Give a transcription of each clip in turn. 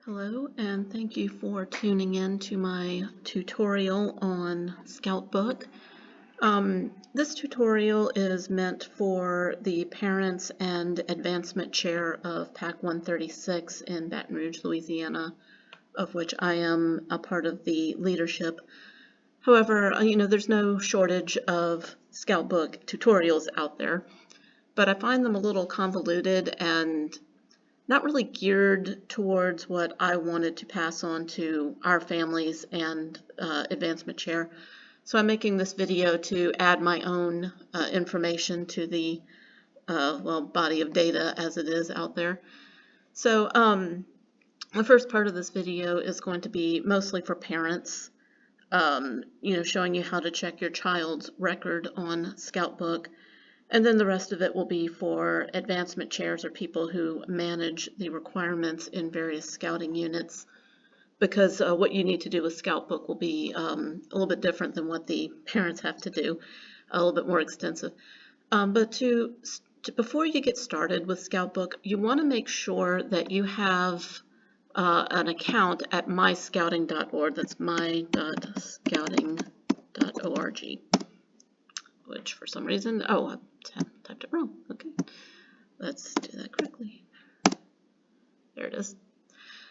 Hello, and thank you for tuning in to my tutorial on Scoutbook. This tutorial is meant for the parents and advancement chair of PAC 136 in Baton Rouge, Louisiana, of which I am a part of the leadership. However, there's no shortage of Scoutbook tutorials out there, but I find them a little convoluted and not really geared towards what I wanted to pass on to our families and advancement chair. So I'm making this video to add my own information to the body of data as it is out there. So the first part of this video is going to be mostly for parents, showing you how to check your child's record on Scoutbook. And then the rest of it will be for advancement chairs or people who manage the requirements in various scouting units, because what you need to do with Scoutbook will be a little bit different than what the parents have to do, a little bit more extensive. But before you get started with Scoutbook, you want to make sure that you have an account at myscouting.org. That's my.scouting.org. Which for some reason, I typed it wrong. Okay, let's do that correctly. There it is.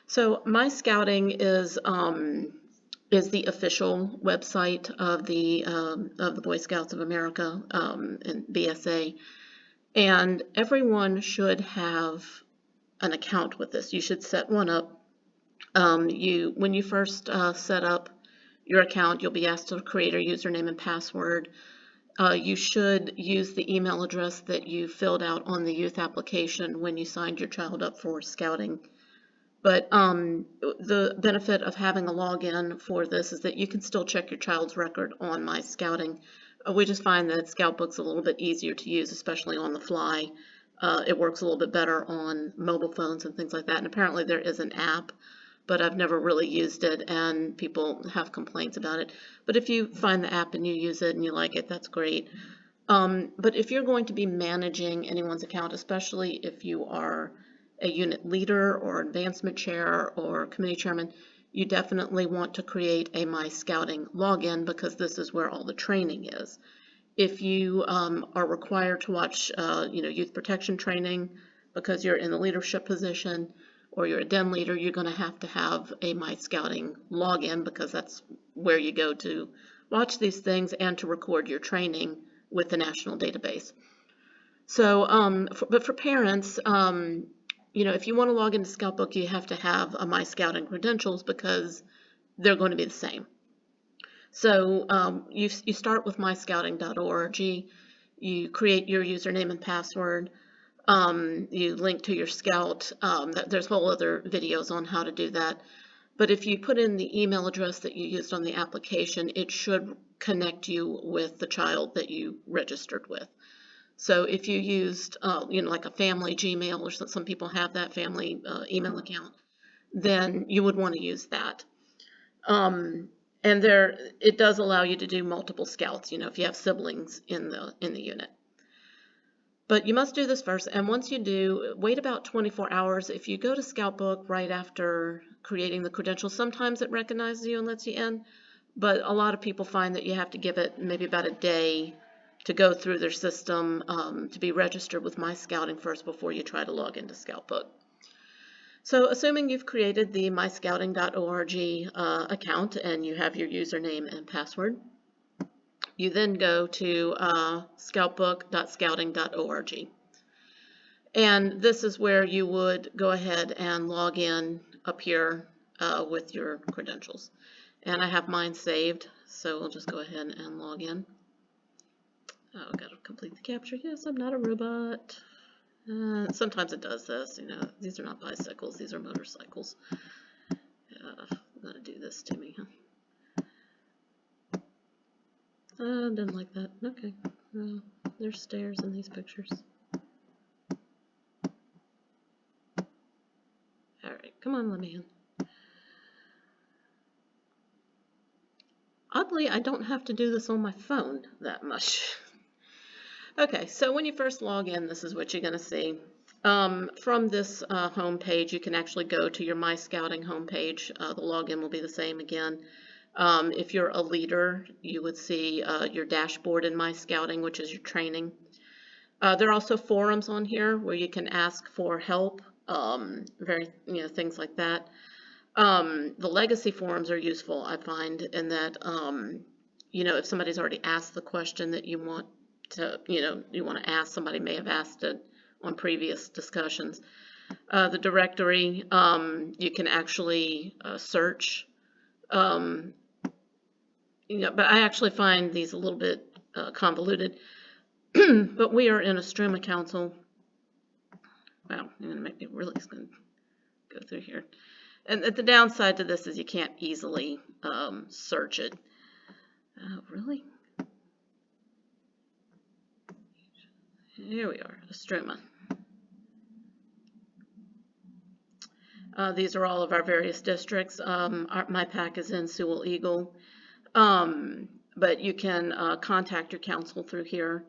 So My Scouting is the official website of the Boy Scouts of America and BSA, and everyone should have an account with this. You should set one up. When you first set up your account, you'll be asked to create a username and password. You should use the email address that you filled out on the youth application when you signed your child up for scouting. But the benefit of having a login for this is that you can still check your child's record on My Scouting. We just find that Scoutbook's a little bit easier to use, especially on the fly. It works a little bit better on mobile phones and things like that. And apparently there is an app, but I've never really used it, and people have complaints about it. But if you find the app and you use it and you like it, that's great. But if you're going to be managing anyone's account, especially if you are a unit leader or advancement chair or committee chairman, you definitely want to create a My Scouting login, because this is where all the training is. If you are required to watch youth protection training because you're in a leadership position, or you're a den leader, you're going to have a My Scouting login, because that's where you go to watch these things and to record your training with the national database. So, but for parents, if you want to log into Scoutbook, you have to have a My Scouting credentials, because they're going to be the same. So you start with myscouting.org, you create your username and password. You link to your Scout. There's whole other videos on how to do that. But if you put in the email address that you used on the application, it should connect you with the child that you registered with. So if you used, like a family Gmail, or some people have that family email account, then you would want to use that. And it does allow you to do multiple Scouts, if you have siblings in the unit. But you must do this first, and once you do, wait about 24 hours. If you go to Scoutbook right after creating the credentials, sometimes it recognizes you and lets you in, but a lot of people find that you have to give it maybe about a day to go through their system to be registered with My Scouting first before you try to log into Scoutbook. So assuming you've created the myscouting.org account and you have your username and password, you then go to scoutbook.scouting.org. And this is where you would go ahead and log in up here with your credentials. And I have mine saved, so we'll just go ahead and log in. Oh, I've got to complete the capture. Yes, I'm not a robot. Sometimes it does this. These are not bicycles, these are motorcycles. Going to do this to me, huh? Didn't like that. Okay. There's stairs in these pictures. Alright, come on, let me in. Oddly, I don't have to do this on my phone that much. Okay, so when you first log in, this is what you're going to see. From this home page, you can actually go to your My Scouting homepage. The login will be the same again. If you're a leader, you would see your dashboard in My Scouting, which is your training. There are also forums on here where you can ask for help, things like that. The legacy forums are useful, I find, in that, if somebody's already asked the question that you want to ask, somebody may have asked it on previous discussions. The directory, you can actually search, but I actually find these a little bit convoluted. But we are in a Struma council. Wow, I'm going to make me really going to go through here. And the downside to this is you can't easily search it. Really? Here we are, Struma. These are all of our various districts. My pack is in Sewell Eagle. But you can contact your council through here.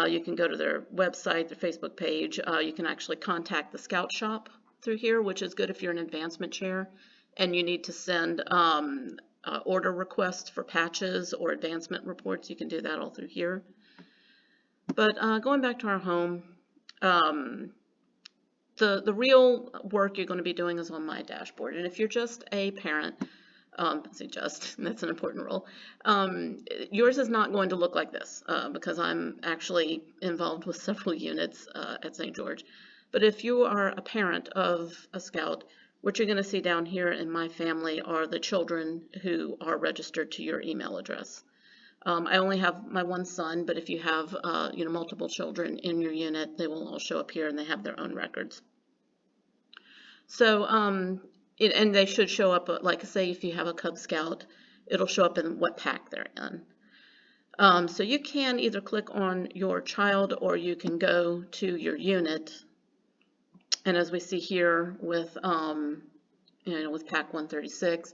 You can go to their website, their Facebook page. You can actually contact the Scout Shop through here, which is good if you're an advancement chair and you need to send order requests for patches or advancement reports. You can do that all through here. But going back to our home, the real work you're going to be doing is on my dashboard. And if you're just a parent, that's an important role, yours is not going to look like this because I'm actually involved with several units at St. George. But if you are a parent of a Scout, what you're going to see down here in My Family are the children who are registered to your email address. I only have my one son, but if you have multiple children in your unit, they will all show up here and they have their own records. So, and they should show up, like say if you have a Cub Scout, it'll show up in what pack they're in. So you can either click on your child or you can go to your unit. And as we see here with, with pack 136,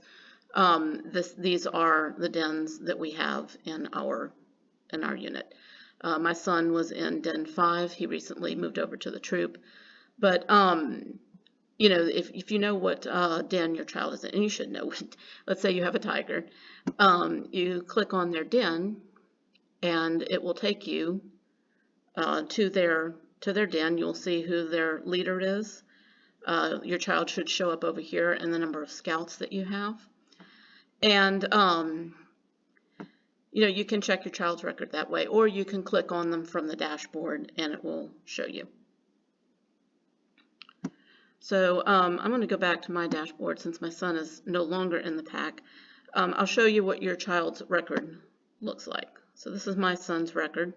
these are the dens that we have in our unit. My son was in den 5. He recently moved over to the troop. But if you know what den your child is in, and you should know, let's say you have a tiger, you click on their den, and it will take you to their den. You'll see who their leader is. Your child should show up over here and the number of scouts that you have. And you can check your child's record that way, or you can click on them from the dashboard and it will show you. So I'm going to go back to my dashboard since my son is no longer in the pack. I'll show you what your child's record looks like. So this is my son's record.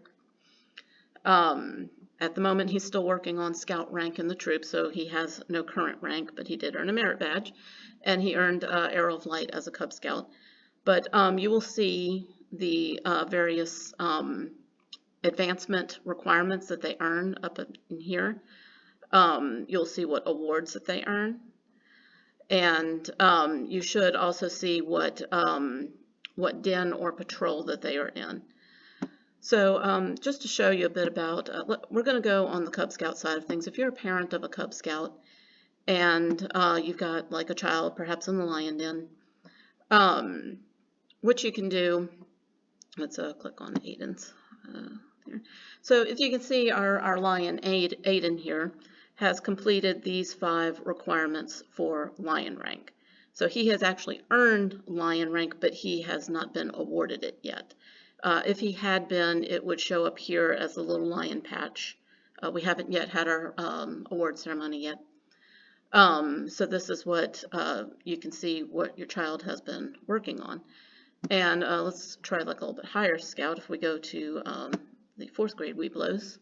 At the moment, he's still working on Scout rank in the troop, so he has no current rank, but he did earn a merit badge, and he earned Arrow of Light as a Cub Scout. But you will see the various advancement requirements that they earn up in here. You'll see what awards that they earn, and you should also see what den or patrol that they are in. So just to show you a bit about, we're going to go on the Cub Scout side of things. If you're a parent of a Cub Scout and you've got like a child perhaps in the lion den, what you can do, let's click on Aiden's there. So if you can see our lion Aiden here has completed these 5 requirements for lion rank. So he has actually earned lion rank, but he has not been awarded it yet. If he had been, it would show up here as a little lion patch. We haven't yet had our award ceremony yet. So this is what you can see what your child has been working on. And let's try like a little bit higher Scout. If we go to the 4th grade Weeblos,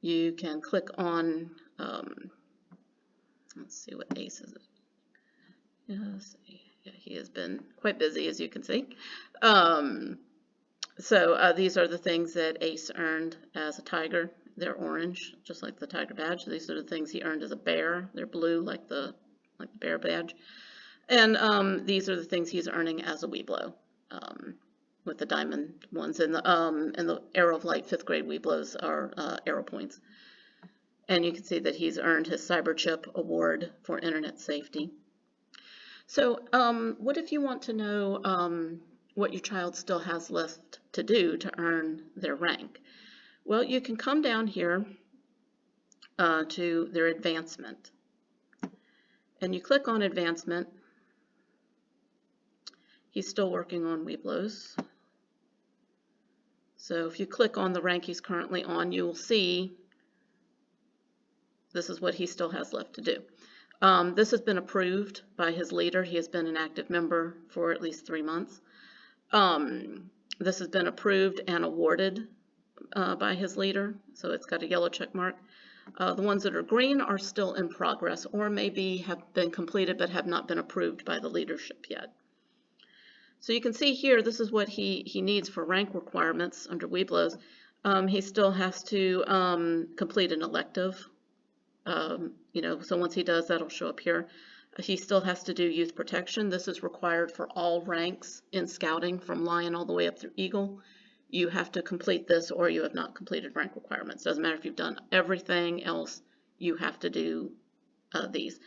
you can click on, let's see what Ace is. Yeah, he has been quite busy, as you can see. So these are the things that Ace earned as a tiger. They're orange, just like the tiger badge. These are the things he earned as a bear. They're blue, like the bear badge. And these are the things he's earning as a Weeblo, with the diamond ones. And the Arrow of Light 5th grade Weeblos are arrow points. And you can see that he's earned his CyberChip Award for Internet Safety. So what if you want to know what your child still has left to do to earn their rank? Well, you can come down here to their advancement. And you click on advancement. He's still working on Weeblos. So if you click on the rank he's currently on, you will see this is what he still has left to do. This has been approved by his leader. He has been an active member for at least 3 months. This has been approved and awarded by his leader, so it's got a yellow check mark. The ones that are green are still in progress or maybe have been completed but have not been approved by the leadership yet. So you can see here, this is what he needs for rank requirements under Weeblos. He still has to complete an elective. So once he does, that'll show up here. He still has to do youth protection. This is required for all ranks in scouting, from Lion all the way up through Eagle. You have to complete this or you have not completed rank requirements. Doesn't matter if you've done everything else, you have to do these.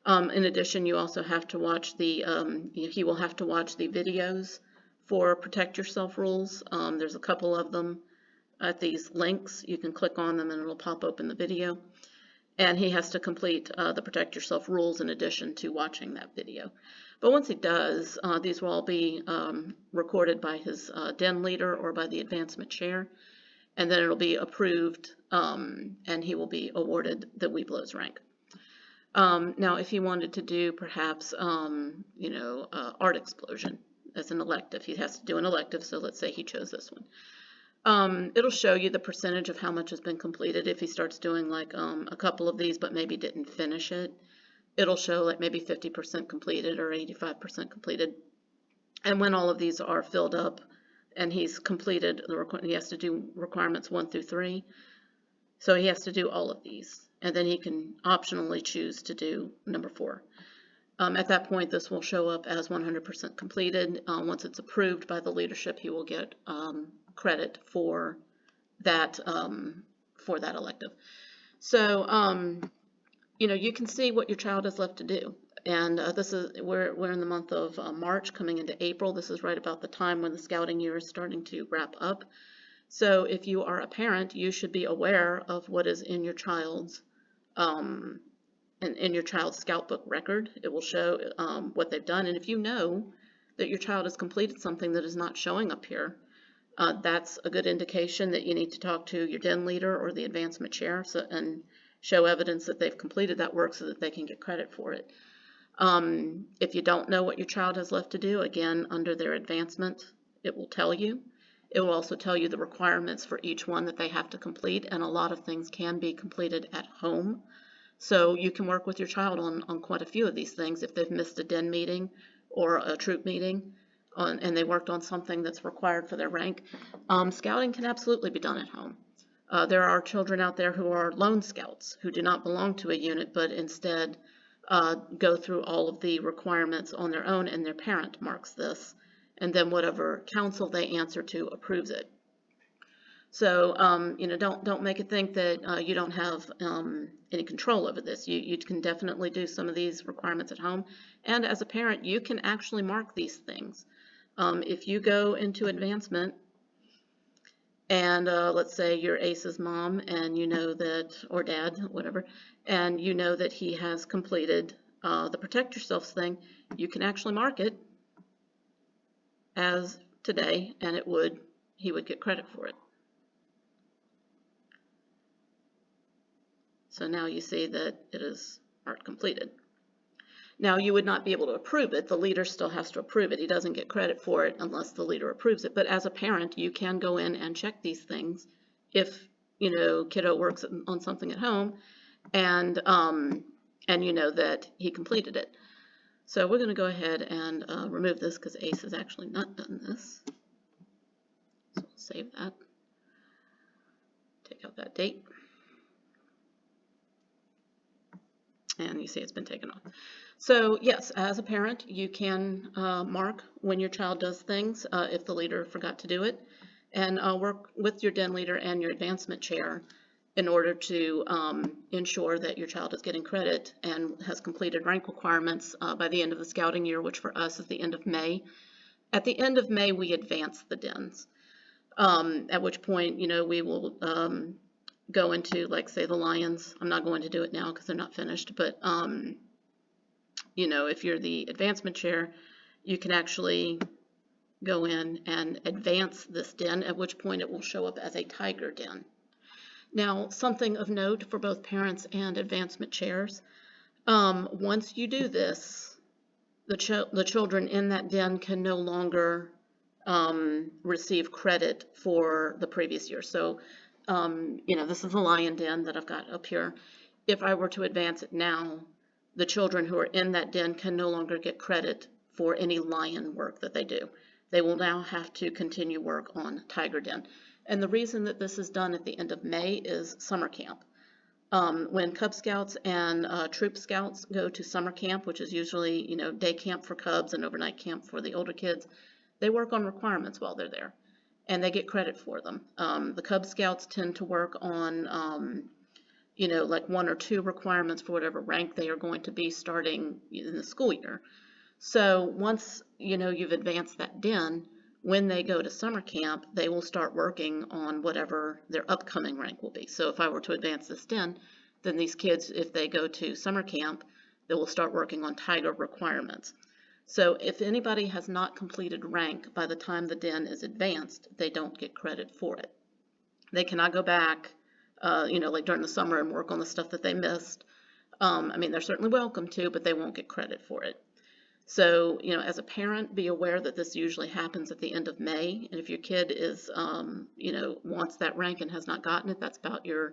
In addition, you also have to watch he will have to watch the videos for Protect Yourself rules. There's a couple of them at these links. You can click on them and it'll pop open the video. And he has to complete the Protect Yourself rules in addition to watching that video. But once he does, these will all be recorded by his den leader or by the advancement chair, and then it'll be approved, and he will be awarded the Weeblos rank. Now, if he wanted to do perhaps, art explosion as an elective, he has to do an elective. So let's say he chose this one. It'll show you the percentage of how much has been completed. If he starts doing like a couple of these but maybe didn't finish it, it'll show like maybe 50% completed or 85% completed. And when all of these are filled up and he's completed, he has to do requirements 1 through 3. So he has to do all of these. And then he can optionally choose to do number 4. At that point, this will show up as 100% completed. Once it's approved by the leadership, he will get credit for that elective. So you can see what your child has left to do. And we're in the month of March, coming into April. This is right about the time when the scouting year is starting to wrap up. So if you are a parent, you should be aware of what is in your child's Scoutbook record. It will show what they've done. And if you know that your child has completed something that is not showing up here, that's a good indication that you need to talk to your den leader or the advancement chair and show evidence that they've completed that work so that they can get credit for it. If you don't know what your child has left to do, again, under their advancement, it will tell you. It will also tell you the requirements for each one that they have to complete, and a lot of things can be completed at home. So you can work with your child on quite a few of these things. If they've missed a den meeting or a troop meeting and they worked on something that's required for their rank, scouting can absolutely be done at home. There are children out there who are lone scouts who do not belong to a unit but instead go through all of the requirements on their own, and their parent marks this, and then whatever council they answer to approves it. So don't make it think that you don't have any control over this. You can definitely do some of these requirements at home, and as a parent, you can actually mark these things. If you go into advancement and let's say you're Ace's mom and you know that, or dad, whatever, and you know that he has completed the Protect Yourself thing, you can actually mark it as today, and he would get credit for it. So now you see that it is marked completed. Now you would not be able to approve it. The leader still has to approve it. He doesn't get credit for it unless the leader approves it. But as a parent, you can go in and check these things if kiddo works on something at home and you know that he completed it. So we're going to go ahead and remove this because Ace has actually not done this. So we'll save that. Take out that date. And you see it's been taken off. So yes, as a parent, you can mark when your child does things if the leader forgot to do it, and work with your den leader and your advancement chair in order to ensure that your child is getting credit and has completed rank requirements by the end of the scouting year, which for us is the end of May. At the end of May, we advance the DINs, at which point, we will go into, like, say, the Lions. I'm not going to do it now because they're not finished, but, if you're the advancement chair, you can actually go in and advance this DIN, at which point it will show up as a tiger DIN. Now, something of note for both parents and advancement chairs, once you do this, the children in that DIN can no longer receive credit for the previous year. So, this is a lion DIN that I've got up here. If I were to advance it now, the children who are in that DIN can no longer get credit for any lion work that they do. They will now have to continue work on tiger DIN. And the reason that this is done at the end of May is summer camp. When Cub Scouts and Troop Scouts go to summer camp, which is usually, day camp for Cubs and overnight camp for the older kids, they work on requirements while they're there, and they get credit for them. The Cub Scouts tend to work on, like 1 or 2 requirements for whatever rank they are going to be starting in the school year. So once, you've advanced that DIN, when they go to summer camp, they will start working on whatever their upcoming rank will be. So if I were to advance this DIN, then these kids, if they go to summer camp, they will start working on tiger requirements. So if anybody has not completed rank by the time the DIN is advanced, they don't get credit for it. They cannot go back, like during the summer and work on the stuff that they missed. They're certainly welcome to, but they won't get credit for it. So, as a parent, be aware that this usually happens at the end of May. And if your kid is, wants that rank and has not gotten it, that's about your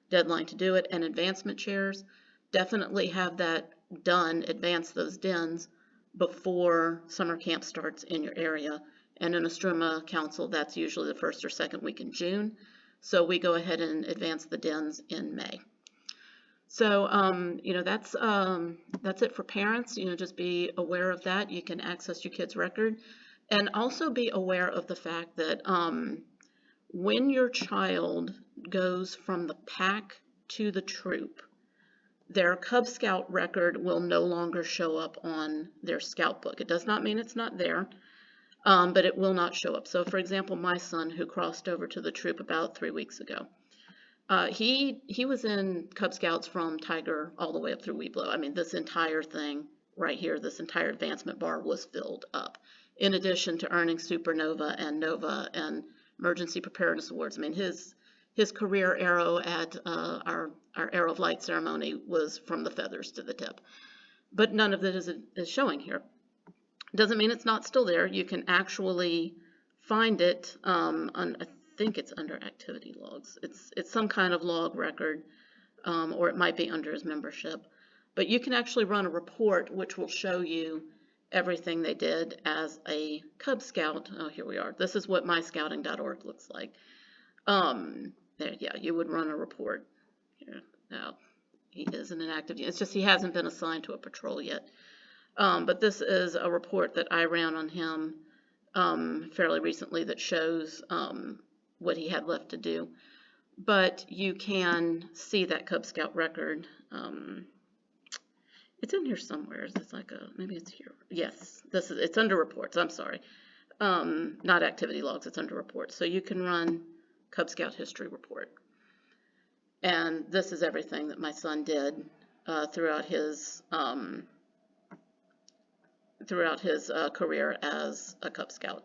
deadline to do it. And advancement chairs, definitely have that done, advance those DINs before summer camp starts in your area. And in Estruma Council, that's usually the 1st or 2nd week in June. So we go ahead and advance the DINs in May. So, that's it for parents. Just be aware of that. You can access your kid's record. And also be aware of the fact that when your child goes from the pack to the troop, their Cub Scout record will no longer show up on their scout book. It does not mean it's not there, but it will not show up. So, for example, my son, who crossed over to the troop about 3 weeks ago, he was in Cub Scouts from Tiger all the way up through Weeblo. This entire thing right here, this entire advancement bar was filled up, in addition to earning Supernova and Nova and Emergency Preparedness Awards. His career arrow at our Arrow of Light ceremony was from the feathers to the tip. But none of it is showing here. Doesn't mean it's not still there. You can actually find it on, I think it's under activity logs. It's some kind of log record, or it might be under his membership. But you can actually run a report which will show you everything they did as a Cub Scout. Oh, here we are. This is what myscouting.org looks like. You would run a report. Here. Now, he isn't an active. It's just he hasn't been assigned to a patrol yet. But this is a report that I ran on him fairly recently that shows what he had left to do. But you can see that Cub Scout record. It's in here somewhere. It's like maybe it's here. Yes, it's under reports. I'm sorry. Not activity logs, it's under reports. So you can run Cub Scout history report. And this is everything that my son did throughout his career as a Cub Scout.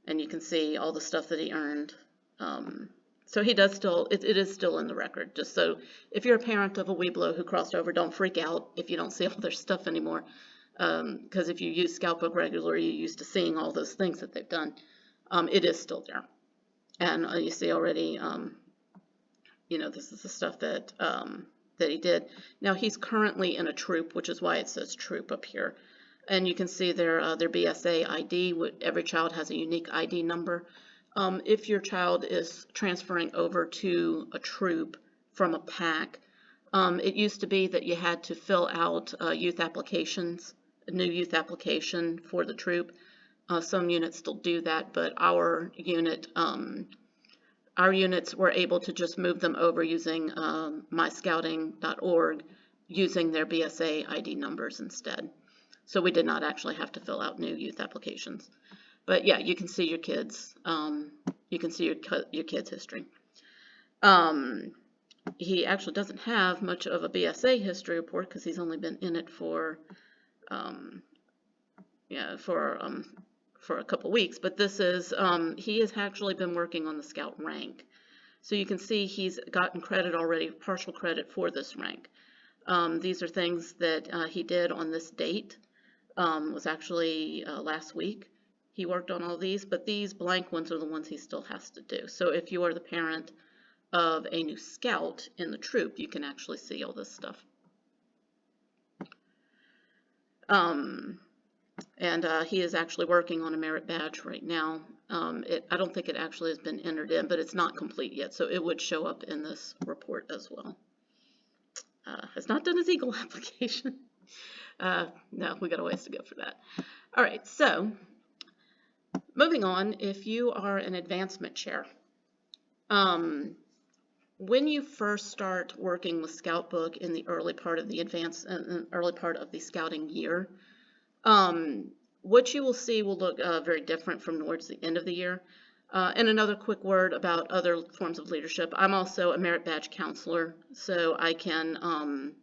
And you can see all the stuff that he earned. So he does still, it is still in the record. Just so if you're a parent of a Weeblo who crossed over, don't freak out if you don't see all their stuff anymore. Because if you use Scoutbook regularly, you're used to seeing all those things that they've done. It is still there. And you see already, this is the stuff that he did. Now he's currently in a troop, which is why it says troop up here. And you can see their BSA ID. Every child has a unique ID number. If your child is transferring over to a troop from a pack, it used to be that you had to fill out youth applications, a new youth application for the troop. Some units still do that, but our unit, our units were able to just move them over using myscouting.org, using their BSA ID numbers instead. So we did not actually have to fill out new youth applications. But yeah, you can see your kids. You can see your kids' history. He actually doesn't have much of a BSA history report because he's only been in it for a couple weeks. But this is he has actually been working on the Scout rank, so you can see he's gotten credit already, partial credit for this rank. These are things that he did on this date. Was actually last week. He worked on all these, but these blank ones are the ones he still has to do. So if you are the parent of a new scout in the troop, you can actually see all this stuff. He is actually working on a merit badge right now. I don't think it actually has been entered in, but it's not complete yet, so it would show up in this report as well. Has not done his Eagle application. No, we got a ways to go for that. All right, so moving on, if you are an advancement chair, when you first start working with Scoutbook in the early part of the scouting year, what you will see will look very different from towards the end of the year. And another quick word about other forms of leadership. I'm also a merit badge counselor, so I can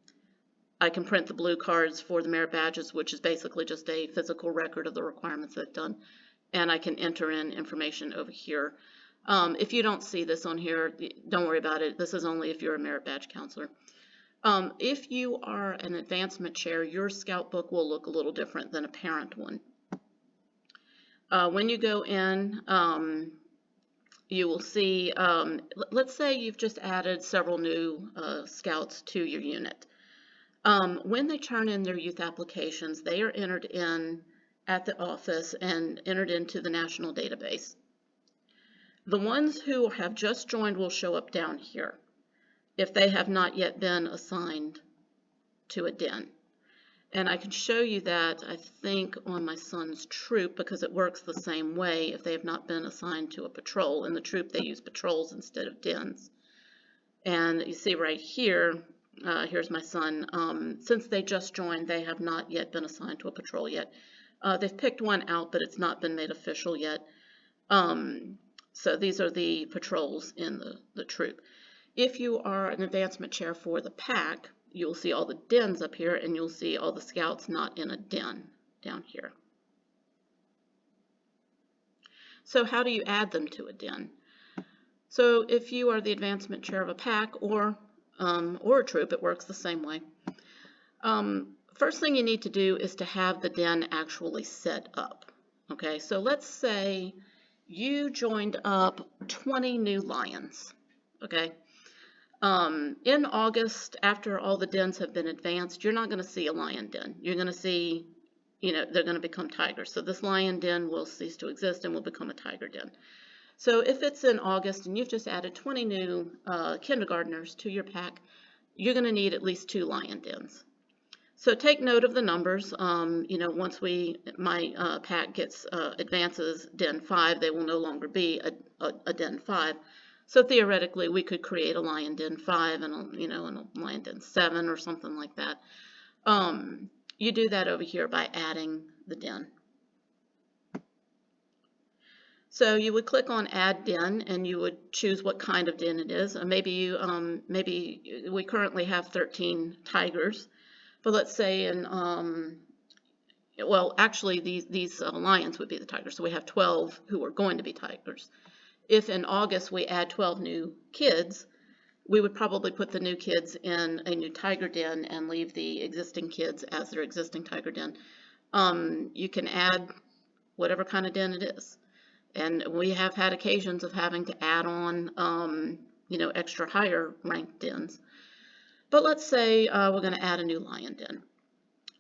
print the blue cards for the merit badges, which is basically just a physical record of the requirements they've done, and I can enter in information over here. If you don't see this on here, don't worry about it. This is only if you're a merit badge counselor. If you are an advancement chair, your scout book will look a little different than a parent one. When you go in, you will see, let's say you've just added several new scouts to your unit. When they turn in their youth applications, they are entered in at the office and entered into the national database. The ones who have just joined will show up down here if they have not yet been assigned to a den. And I can show you that, I think, on my son's troop, because it works the same way if they have not been assigned to a patrol. In the troop, they use patrols instead of dens. And you see right here, here's my son. Since they just joined, they have not yet been assigned to a patrol yet. They've picked one out, but it's not been made official yet. So these are the patrols in the troop. If you are an advancement chair for the pack, you'll see all the dens up here, and you'll see all the scouts not in a den down here. So how do you add them to a den? So if you are the advancement chair of a pack or a troop, it works the same way. First thing you need to do is to have the den actually set up. Okay, so let's say you joined up 20 new lions. Okay. In August, after all the dens have been advanced, you're not going to see a lion den. You're going to see, they're going to become tigers. So this lion den will cease to exist and will become a tiger den. So if it's in August and you've just added 20 new kindergartners to your pack, you're going to need at least 2 lion dens. So take note of the numbers. Once my pack gets advances den 5, they will no longer be a den 5. So theoretically, we could create a lion den 5 and a lion den 7 or something like that. You do that over here by adding the den. So you would click on Add Den, and you would choose what kind of den it is. Maybe we currently have 13 tigers, but let's say actually these lions would be the tigers. So we have 12 who are going to be tigers. If in August we add 12 new kids, we would probably put the new kids in a new tiger den and leave the existing kids as their existing tiger den. You can add whatever kind of den it is. And we have had occasions of having to add on, extra higher ranked dens. But let's say we're going to add a new lion den.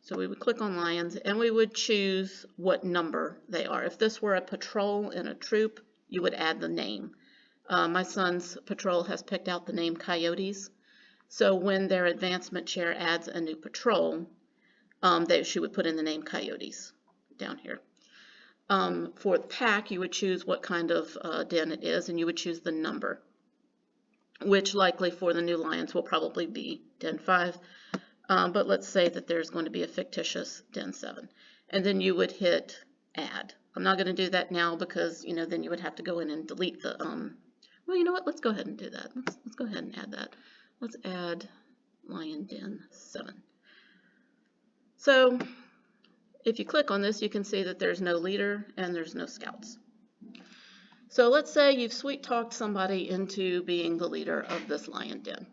So we would click on lions, and we would choose what number they are. If this were a patrol in a troop, you would add the name. My son's patrol has picked out the name Coyotes. So when their advancement chair adds a new patrol, she would put in the name Coyotes down here. For the pack, you would choose what kind of den it is, and you would choose the number. which likely for the new lions will probably be Den 5. But let's say that there's going to be a fictitious Den 7. And then you would hit add. I'm not going to do that now because, you know, then you would have to go in and delete the, well, you know what? Let's go ahead and do that. Let's go ahead and add that. Let's add lion Den 7. So if you click on this, you can see that there's no leader and there's no scouts. So let's say you've sweet-talked somebody into being the leader of this lion den.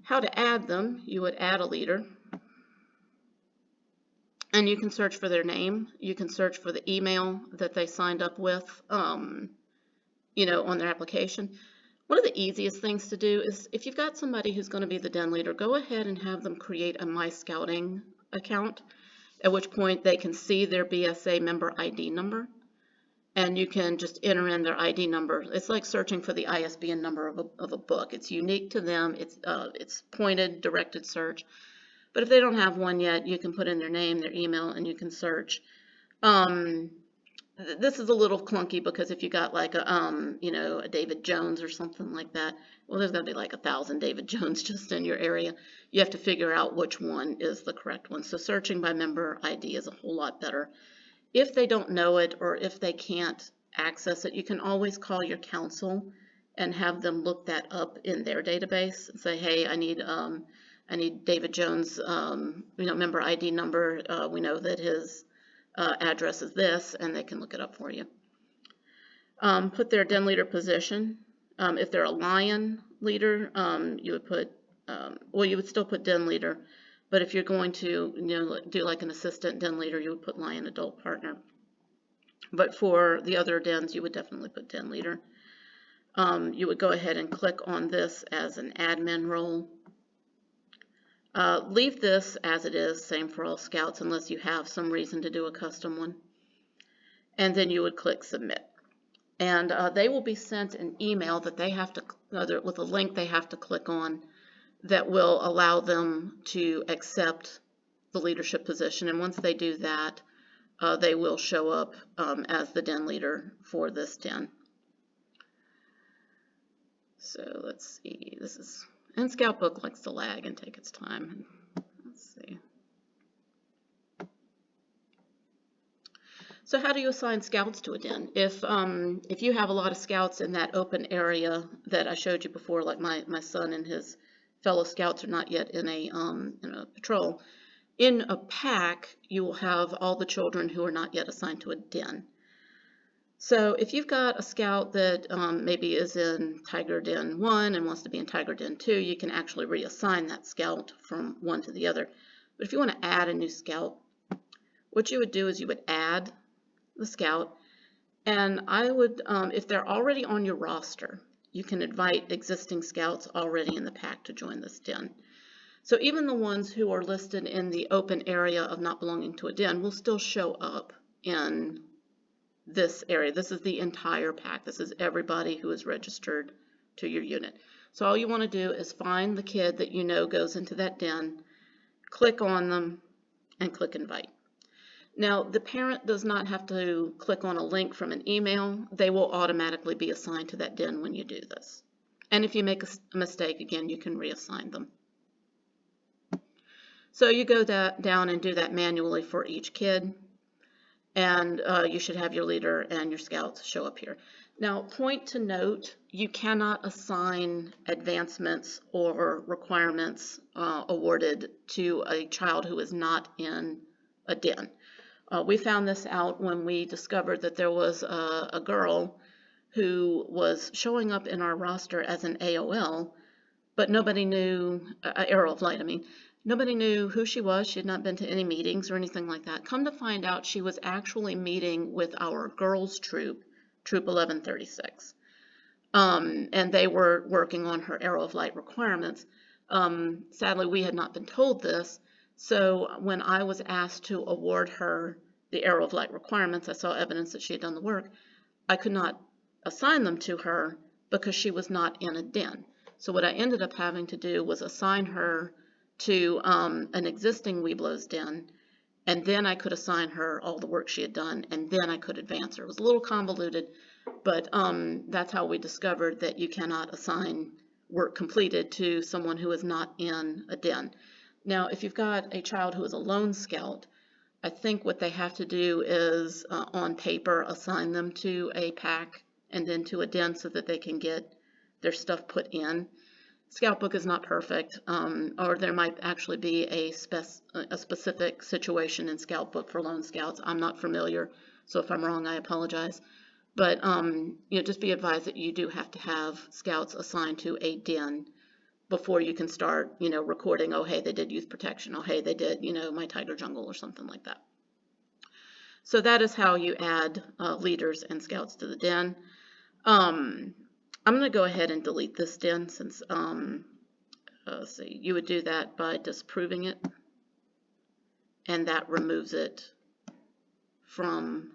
How to add them, you would add a leader. And you can search for their name. You can search for the email that they signed up with, you know, on their application. One of the easiest things to do is if you've got somebody who's going to be the den leader, go ahead and have them create a My Scouting account, at which point they can see their BSA member ID number. And you can just enter in their ID number. It's like searching for the ISBN number of a book. It's unique to them. It's pointed, directed search. But if they don't have one yet, you can put in their name, their email, and you can search. This is a little clunky because if you got like a, you know, a David Jones or something like that, well, there's going to be like 1,000 David Jones just in your area. You have to figure out which one is the correct one. So searching by member ID is a whole lot better. If they don't know it or if they can't access it, you can always call your council and have them look that up in their database and say, hey, I need David Jones, you know, member ID number. We know that his address is this, and they can look it up for you. Put their den leader position. If they're a lion leader, you would put, well, you would still put den leader. But if you're going to, you know, do like an assistant den leader, you would put lion adult partner. But for the other dens, you would definitely put den leader. You would go ahead and click on this as an admin role. Leave this as it is, same for all scouts, unless you have some reason to do a custom one. And then you would click submit. And they will be sent an email that they have to, with a link they have to click on, that will allow them to accept the leadership position. And once they do that, they will show up as the den leader for this den. So let's see, this is, and Scoutbook likes to lag and take its time. Let's see. So how do you assign scouts to a den? If you have a lot of scouts in that open area that I showed you before, like my son and his fellow scouts are not yet in a patrol. In a pack, you will have all the children who are not yet assigned to a den. So if you've got a scout that maybe is in Tiger Den 1 and wants to be in Tiger Den 2, you can actually reassign that scout from one to the other. But if you want to add a new scout, what you would do is you would add the scout, and I would, if they're already on your roster, you can invite existing scouts already in the pack to join this den. So even the ones who are listed in the open area of not belonging to a den will still show up in this area. This is the entire pack. This is everybody who is registered to your unit. So all you want to do is find the kid that you know goes into that den, click on them, and click invite. Now, the parent does not have to click on a link from an email. They will automatically be assigned to that den when you do this. And if you make a mistake, again, you can reassign them. So you go down and do that manually for each kid, and you should have your leader and your scouts show up here. Now, point to note, you cannot assign advancements or requirements awarded to a child who is not in a den. We found this out when we discovered that there was a girl who was showing up in our roster as an AOL, but nobody knew, Arrow of Light, I mean, nobody knew who she was. She had not been to any meetings or anything like that. Come to find out, she was actually meeting with our girls' troop, Troop 1136, and they were working on her Arrow of Light requirements. Sadly, we had not been told this. So when I was asked to award her the Arrow of Light requirements, I saw evidence that she had done the work. I could not assign them to her because she was not in a den. So what I ended up having to do was assign her to an existing Weeblos den, and then I could assign her all the work she had done, and then I could advance her. It was a little convoluted, But that's how we discovered that you cannot assign work completed to someone who is not in a den. Now, if you've got a child who is a lone scout, I think what they have to do is on paper assign them to a pack and then to a den so that they can get their stuff put in. Scoutbook is not perfect, or there might actually be a specific situation in Scoutbook for lone scouts. I'm not familiar, so if I'm wrong, I apologize. But just be advised that you do have to have scouts assigned to a den before you can start, recording, oh, hey, they did youth protection, oh, hey, they did, my tiger jungle or something like that. So that is how you add leaders and scouts to the den. I'm going to go ahead and delete this den since, let's see, you would do that by disproving it, and that removes it from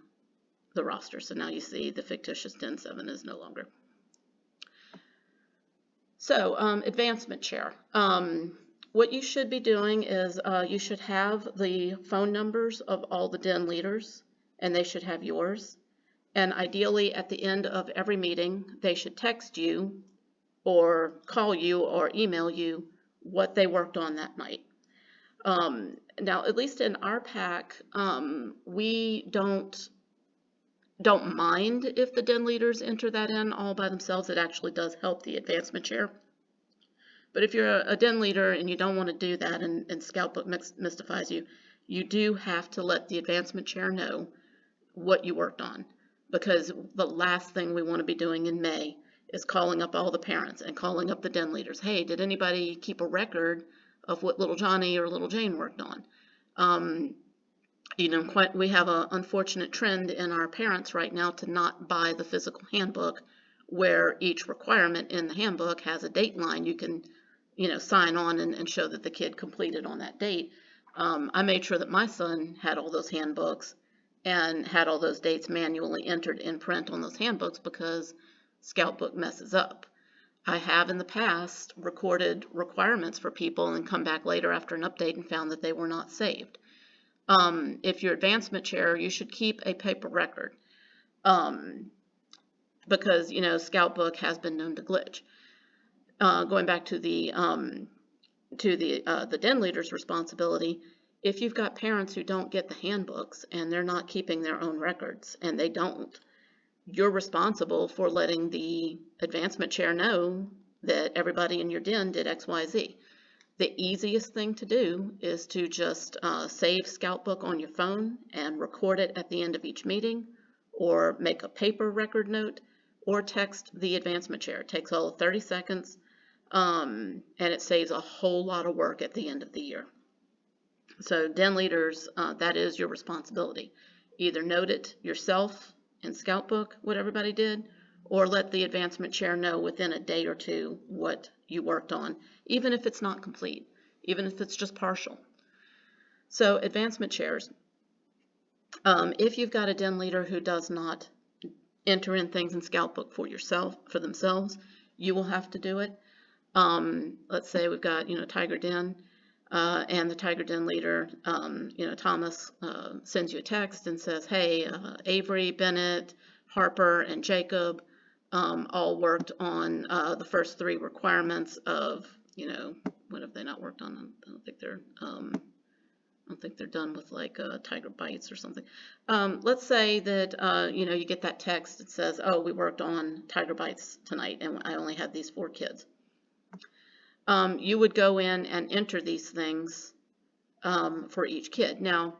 the roster. So now you see the fictitious den 7 is no longer. So advancement chair. What you should be doing is you should have the phone numbers of all the den leaders, and they should have yours. And ideally, at the end of every meeting, they should text you or call you or email you what they worked on that night. Now, at least in our pack, we don't mind if the den leaders enter that in all by themselves. It actually does help the advancement chair. But if you're a den leader and you don't want to do that and Scoutbook mystifies you, you do have to let the advancement chair know what you worked on, because the last thing we want to be doing in May is calling up all the parents and calling up the den leaders. Hey, did anybody keep a record of what little Johnny or little Jane worked on? We have an unfortunate trend in our parents right now to not buy the physical handbook, where each requirement in the handbook has a date line. You can, sign on and show that the kid completed on that date. I made sure that my son had all those handbooks and had all those dates manually entered in print on those handbooks because Scoutbook messes up. I have in the past recorded requirements for people and come back later after an update and found that they were not saved. If you're advancement chair, you should keep a paper record because, Scoutbook has been known to glitch. Going back to the den leader's responsibility, if you've got parents who don't get the handbooks and they're not keeping their own records, and they don't, you're responsible for letting the advancement chair know that everybody in your den did X, Y, Z. The easiest thing to do is to just save Scoutbook on your phone and record it at the end of each meeting, or make a paper record note, or text the advancement chair. It takes all of 30 seconds, and it saves a whole lot of work at the end of the year. So den leaders, that is your responsibility. Either note it yourself in Scoutbook, what everybody did, or let the advancement chair know within a day or two what you worked on, even if it's not complete, even if it's just partial. So advancement chairs, if you've got a den leader who does not enter in things in Scoutbook for themselves, you will have to do it. Let's say we've got, Tiger Den, and the Tiger Den leader, Thomas, sends you a text and says, hey, Avery, Bennett, Harper, and Jacob all worked on the first 3 requirements of, what have they not worked on? I don't think they're done with like tiger bites or something. Let's say that you get that text that says, oh, we worked on tiger bites tonight and I only had these 4 kids. You would go in and enter these things for each kid. Now,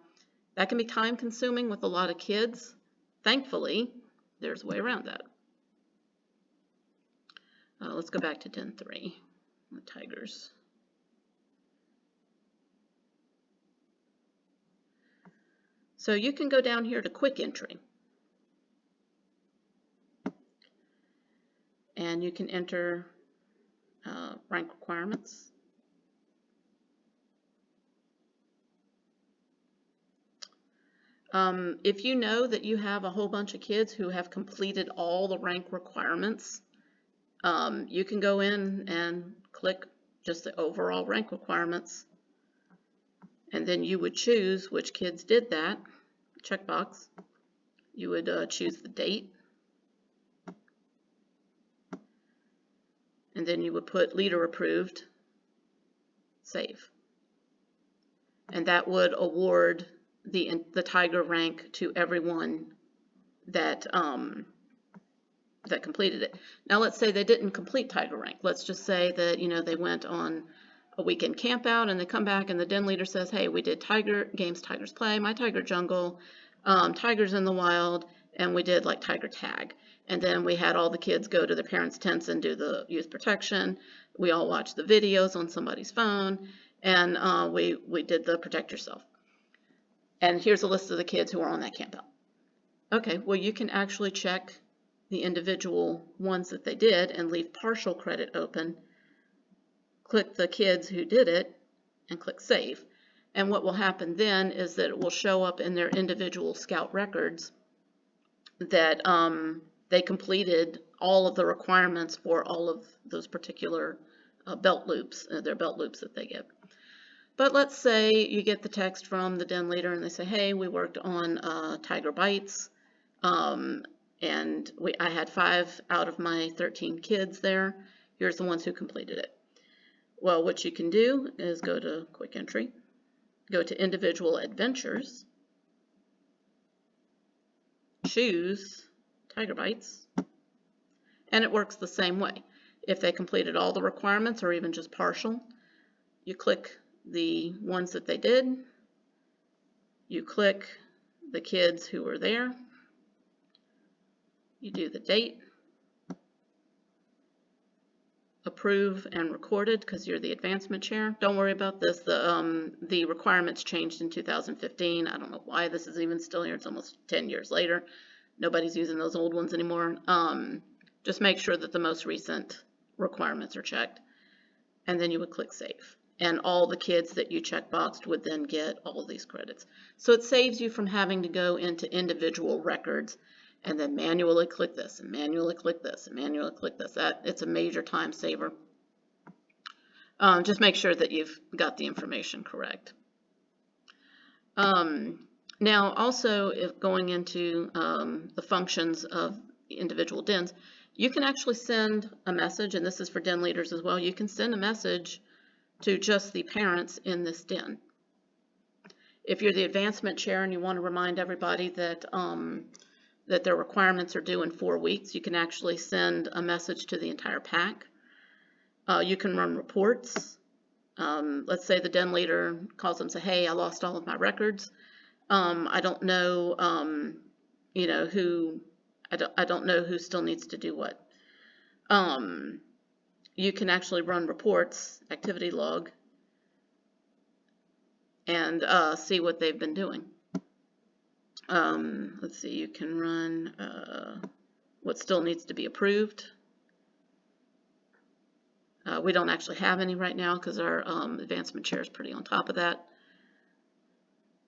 that can be time consuming with a lot of kids. Thankfully, there's a way around that. Let's go back to Den 3, the tigers. So you can go down here to quick entry. And you can enter rank requirements. If you know that you have a whole bunch of kids who have completed all the rank requirements, you can go in and click just the overall rank requirements, and then you would choose which kids did that checkbox. You would choose the date, and then you would put leader approved, save. And that would award the tiger rank to everyone that that completed it. Now let's say they didn't complete tiger rank. Let's just say that, you know, they went on a weekend camp out and they come back and the den leader says, hey, we did tiger games, tigers play, my tiger jungle, tigers in the wild, and we did like tiger tag. And then we had all the kids go to their parents' tents and do the youth protection. We all watched the videos on somebody's phone, and we did the protect yourself. And here's a list of the kids who were on that camp out. Okay, well, you can actually check the individual ones that they did and leave partial credit open. Click the kids who did it and click save. And what will happen then is that it will show up in their individual Scout records that they completed all of the requirements for all of those particular belt loops, their belt loops that they get. But let's say you get the text from the den leader and they say, hey, we worked on tiger bites, and I had 5 out of my 13 kids there. Here's the ones who completed it. Well, what you can do is go to Quick Entry, go to Individual Adventures, choose Tiger Bites, and it works the same way. If they completed all the requirements or even just partial, you click the ones that they did, you click the kids who were there, you do the date, approve and recorded because you're the advancement chair. Don't worry about this. The requirements changed in 2015. I don't know why this is even still here. It's almost 10 years later. Nobody's using those old ones anymore. Just make sure that the most recent requirements are checked, and then you would click save. And all the kids that you checkboxed would then get all of these credits. So it saves you from having to go into individual records and then manually click this, and manually click this, and manually click this. It's a major time saver. Just make sure that you've got the information correct. Now, also, if going into the functions of individual dens, you can actually send a message, and this is for den leaders as well. You can send a message to just the parents in this den. If you're the advancement chair and you want to remind everybody that that their requirements are due in 4 weeks, you can actually send a message to the entire pack. You can run reports. Let's say the den leader calls them and say, hey, I lost all of my records. I don't know, you know, I don't know who still needs to do what. You can actually run reports, activity log, and see what they've been doing. Let's see, you can run what still needs to be approved. We don't actually have any right now because our advancement chair is pretty on top of that.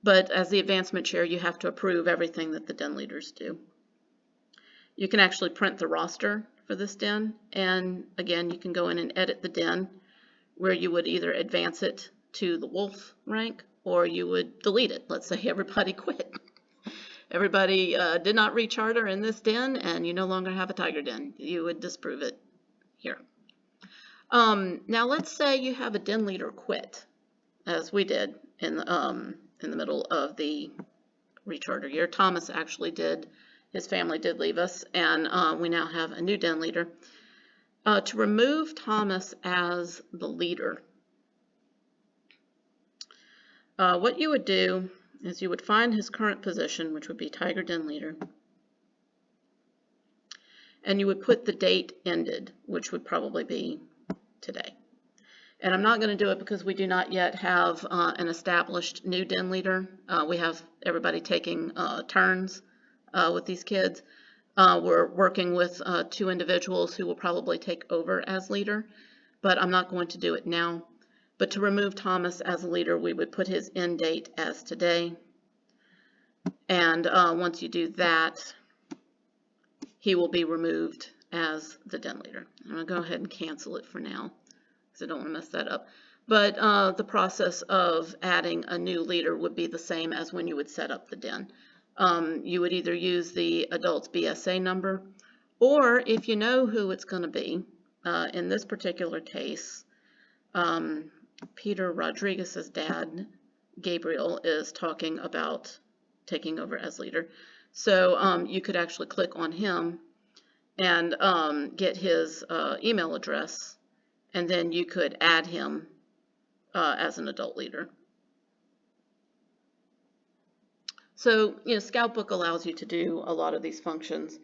But as the advancement chair, you have to approve everything that the den leaders do. You can actually print the roster for this den, and again, you can go in and edit the den where you would either advance it to the wolf rank or you would delete it. Let's say everybody quit. Everybody did not reach charter in this den and you no longer have a tiger den. You would disprove it here. Now let's say you have a den leader quit, as we did in the middle of the recharter year. Thomas actually did. His family did leave us, and we now have a new den leader. To remove Thomas as the leader, what you would do is you would find his current position, which would be Tiger Den Leader, and you would put the date ended, which would probably be today. And I'm not going to do it because we do not yet have an established new den leader. We have everybody taking turns with these kids. We're working with 2 individuals who will probably take over as leader, but I'm not going to do it now. But to remove Thomas as a leader, we would put his end date as today. And once you do that, he will be removed as the den leader. I'm going to go ahead and cancel it for now because I don't want to mess that up. But the process of adding a new leader would be the same as when you would set up the den. You would either use the adult's BSA number, or if you know who it's going to be, in this particular case, Peter Rodriguez's dad, Gabriel, is talking about taking over as leader. So you could actually click on him and get his email address, and then you could add him as an adult leader. So, Scoutbook allows you to do a lot of these functions,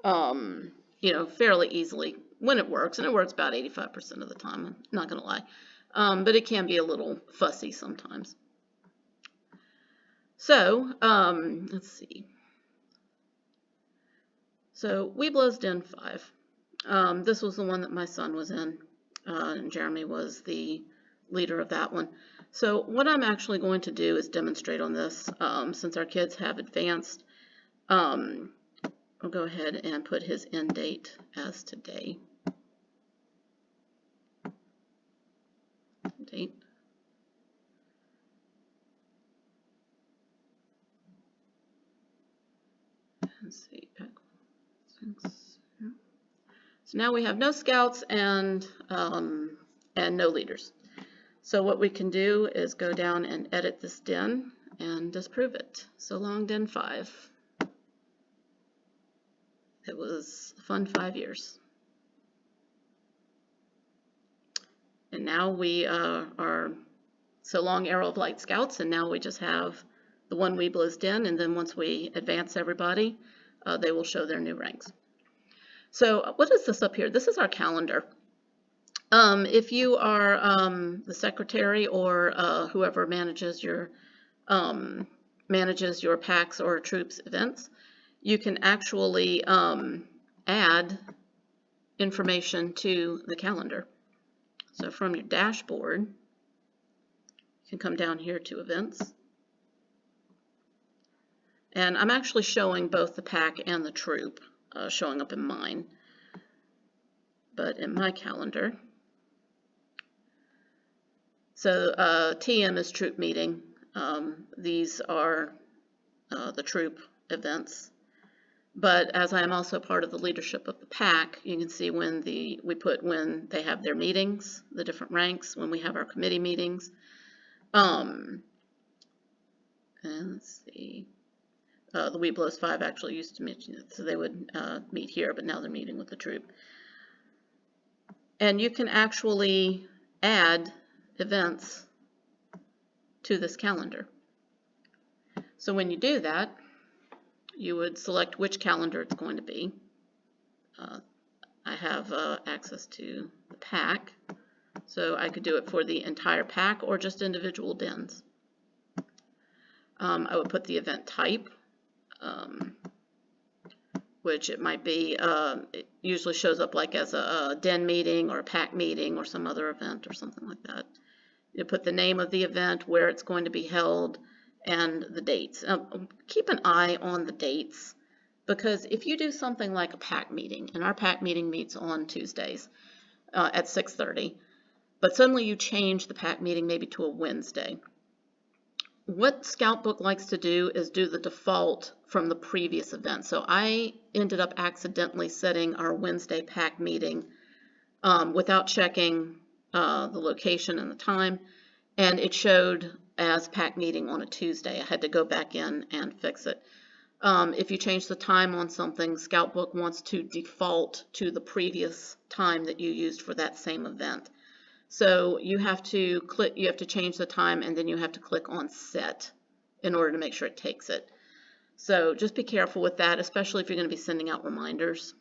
fairly easily when it works, and it works about 85% of the time, I'm not going to lie. But it can be a little fussy sometimes. So, let's see. So, Weeblo's Den 5. This was the one that my son was in, and Jeremy was the leader of that one. So what I'm actually going to do is demonstrate on this, since our kids have advanced. I'll go ahead and put his end date as today. Date. Let's see. So now we have no scouts and no leaders. So what we can do is go down and edit this den and disprove it. So long, Den 5. It was a fun 5 years. And now we are so long, Arrow of Light Scouts, and now we just have the one Weeblo's Den, and then once we advance everybody, they will show their new ranks. So what is this up here? This is our calendar. If you are the secretary or whoever manages your packs or troops events, you can actually add information to the calendar. So from your dashboard, you can come down here to events. And I'm actually showing both the pack and the troop showing up in mine. But in my calendar, so TM is troop meeting. These are the troop events. But as I am also part of the leadership of the pack, you can see when when they have their meetings, the different ranks, when we have our committee meetings. And let's see, the Weeblo's 5 actually used to meet, so they would meet here, but now they're meeting with the troop. And you can actually add events to this calendar. So when you do that, you would select which calendar it's going to be. I have access to the pack, so I could do it for the entire pack or just individual dens. I would put the event type, which it might be, it usually shows up like as a den meeting or a pack meeting or some other event or something like that. You put the name of the event, where it's going to be held, and the dates. Keep an eye on the dates, because if you do something like a pack meeting, and our pack meeting meets on Tuesdays at 6:30, but suddenly you change the pack meeting maybe to a Wednesday. What Scoutbook likes to do is do the default from the previous event. So I ended up accidentally setting our Wednesday pack meeting without checking the location and the time, and it showed as pack meeting on a Tuesday. I had to go back in and fix it. If you change the time on something, Scoutbook wants to default to the previous time that you used for that same event. So you have to change the time, and then you have to click on set in order to make sure it takes it. So just be careful with that, especially if you're going to be sending out reminders.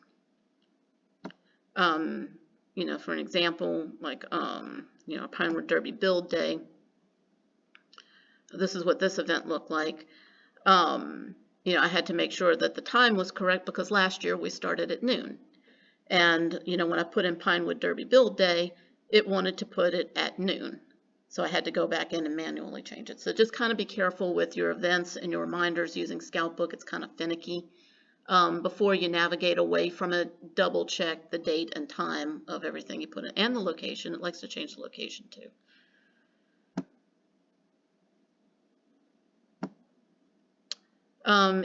For an example, like Pinewood Derby Build Day. This is what this event looked like. I had to make sure that the time was correct, because last year we started at noon. And, when I put in Pinewood Derby Build Day, it wanted to put it at noon. So I had to go back in and manually change it. So just kind of be careful with your events and your reminders using Scoutbook. It's kind of finicky. Before you navigate away from it, double check the date and time of everything you put in, and the location. It likes to change the location too.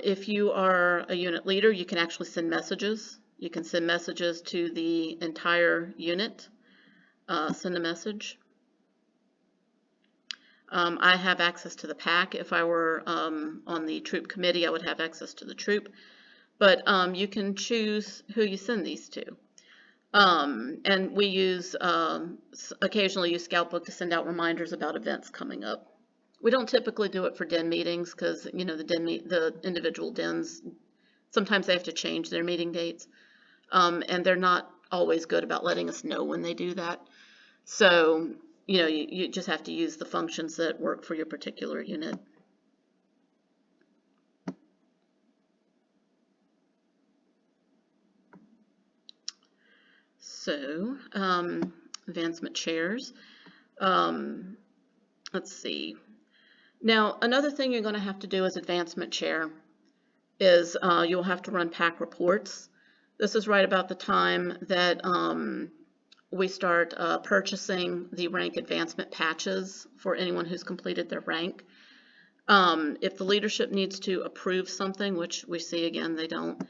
If you are a unit leader, you can actually send messages You can send messages to the entire unit, send a message. I have access to the pack. If I were on the troop committee, I would have access to the troop. But you can choose who you send these to. And we use occasionally use Scoutbook to send out reminders about events coming up. We don't typically do it for den meetings because the individual dens, sometimes they have to change their meeting dates, and they're not always good about letting us know when they do that. So you just have to use the functions that work for your particular unit. So advancement chairs. Let's see. Now, another thing you're going to have to do as advancement chair is you'll have to run pack reports. This is right about the time that we start purchasing the rank advancement patches for anyone who's completed their rank. If the leadership needs to approve something, which we see again they don't,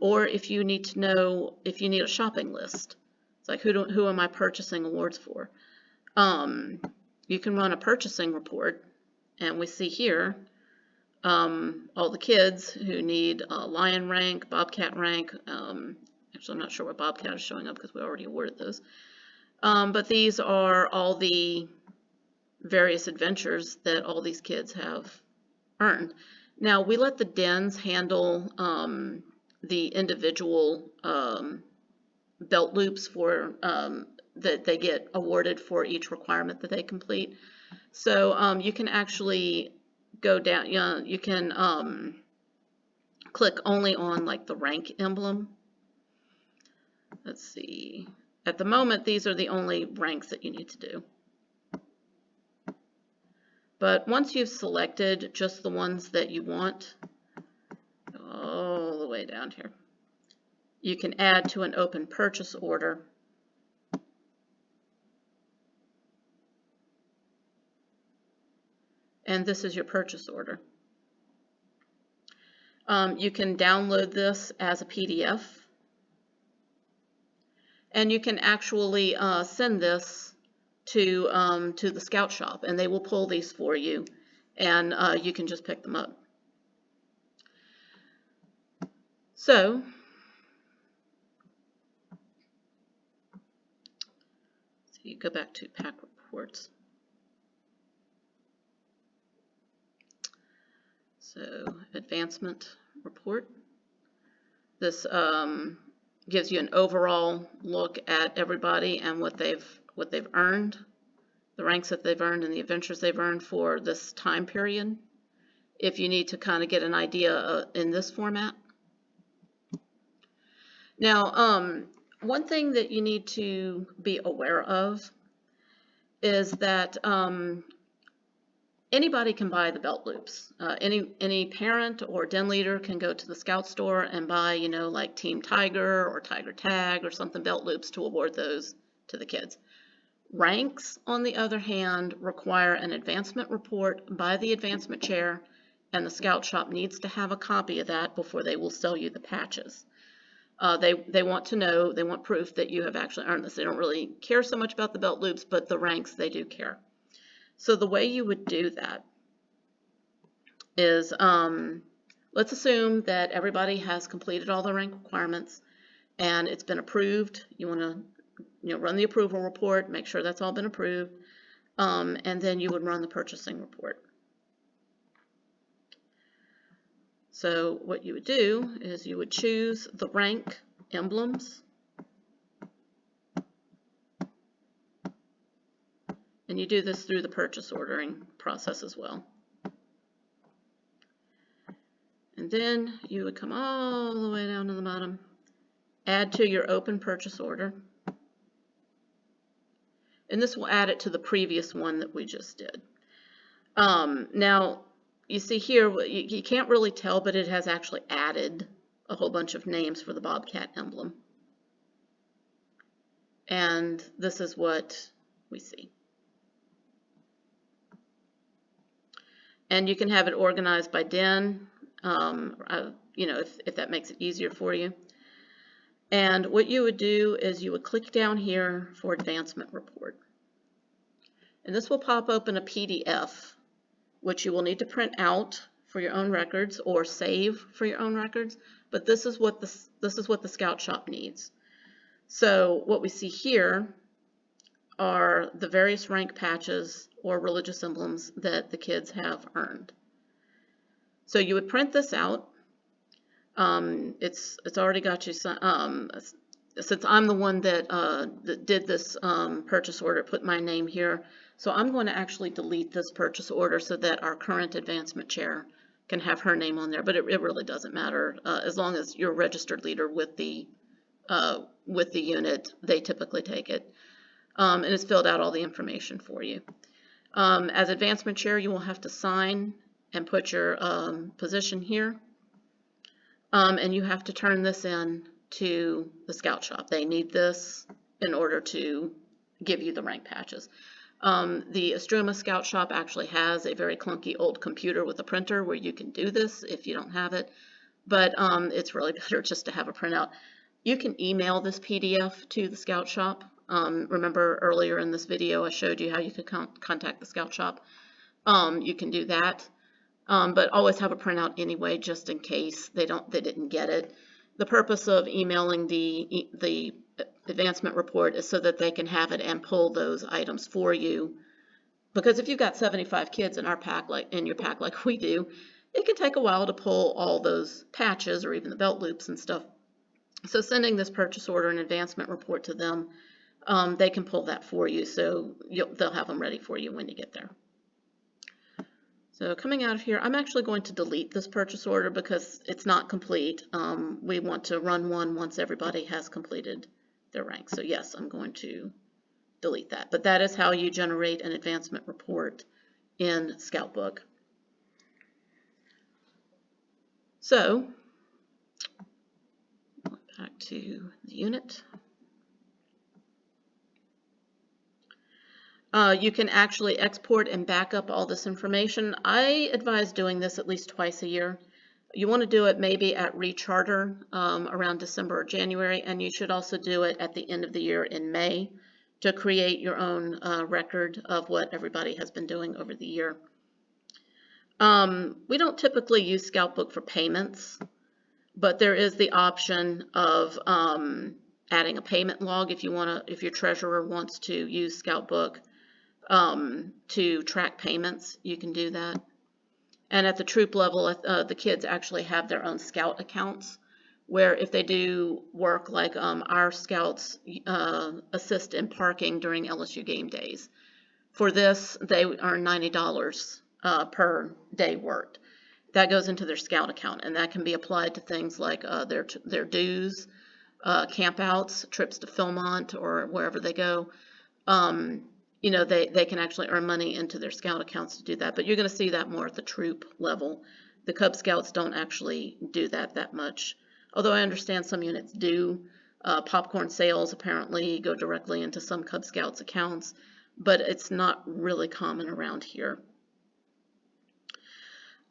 or if you need to know, if you need a shopping list, it's like who am I purchasing awards for? You can run a purchasing report, and we see here all the kids who need Lion rank, Bobcat rank. Actually, I'm not sure what Bobcat is showing up because we already awarded those. But these are all the various adventures that all these kids have earned. Now, we let the dens handle the individual belt loops for that they get awarded for each requirement that they complete. So you can actually go down, you can click only on like the rank emblem. Let's see. At the moment, these are the only ranks that you need to do. But once you've selected just the ones that you want, all the way down here, you can add to an open purchase order. And this is your purchase order. You can download this as a PDF. And you can actually send this to the Scout shop, and they will pull these for you, and you can just pick them up. So you go back to pack reports. So advancement report. This gives you an overall look at everybody and what they've earned, the ranks that they've earned and the adventures they've earned for this time period. If you need to kind of get an idea in this format. Now, one thing that you need to be aware of is that anybody can buy the belt loops. Any parent or den leader can go to the Scout store and buy, like Team Tiger or Tiger Tag or something belt loops to award those to the kids. Ranks, on the other hand, require an advancement report by the advancement chair, and the Scout shop needs to have a copy of that before they will sell you the patches. They want to know, they want proof that you have actually earned this. They don't really care so much about the belt loops, but the ranks, they do care. So the way you would do that is, let's assume that everybody has completed all the rank requirements and it's been approved. You want to run the approval report, make sure that's all been approved, and then you would run the purchasing report. So what you would do is you would choose the rank emblems, and you do this through the purchase ordering process as well. And then you would come all the way down to the bottom, add to your open purchase order, and this will add it to the previous one that we just did. Now, you see here, you can't really tell, but it has actually added a whole bunch of names for the Bobcat emblem. And this is what we see. And you can have it organized by den, if that makes it easier for you. And what you would do is you would click down here for advancement report. And this will pop open a PDF, which you will need to print out for your own records or save for your own records. But this is what the Scout Shop needs. So what we see here are the various rank patches or religious emblems that the kids have earned. So you would print this out. It's already got you some, since I'm the one that did this purchase order, put my name here. So I'm going to actually delete this purchase order so that our current advancement chair can have her name on there. But it really doesn't matter as long as you're a registered leader with the unit. They typically take it, and it's filled out all the information for you. As advancement chair, you will have to sign and put your position here, and you have to turn this in to the Scout Shop. They need this in order to give you the rank patches. The Estroma Scout Shop actually has a very clunky old computer with a printer where you can do this if you don't have it, but it's really better just to have a printout. You can email this PDF to the Scout Shop. Remember earlier in this video I showed you how you could contact the Scout Shop. You can do that, but always have a printout anyway, just in case they didn't get it. The purpose of emailing the advancement report is so that they can have it and pull those items for you. Because if you've got 75 kids in your pack like we do, it can take a while to pull all those patches or even the belt loops and stuff. So sending this purchase order and advancement report to them, they can pull that for you, so they'll have them ready for you when you get there. So coming out of here, I'm actually going to delete this purchase order because it's not complete. We want to run one once everybody has completed their rank. So yes, I'm going to delete that. But that is how you generate an advancement report in Scoutbook. So back to the unit. You can actually export and back up all this information. I advise doing this at least twice a year. You want to do it maybe at recharter around December or January, and you should also do it at the end of the year in May to create your own record of what everybody has been doing over the year. We don't typically use Scoutbook for payments, but there is the option of adding a payment log if your treasurer wants to use Scoutbook to track payments. You can do that. And at the troop level, the kids actually have their own Scout accounts, where if they do work like our Scouts assist in parking during LSU game days. For this, they earn $90 per day worked. That goes into their Scout account, and that can be applied to things like their dues, campouts, trips to Philmont or wherever they go. You know, they can actually earn money into their Scout accounts to do that, but you're going to see that more at the troop level. The Cub Scouts don't actually do that much, although I understand some units do. Popcorn sales apparently go directly into some Cub Scouts accounts, but it's not really common around here.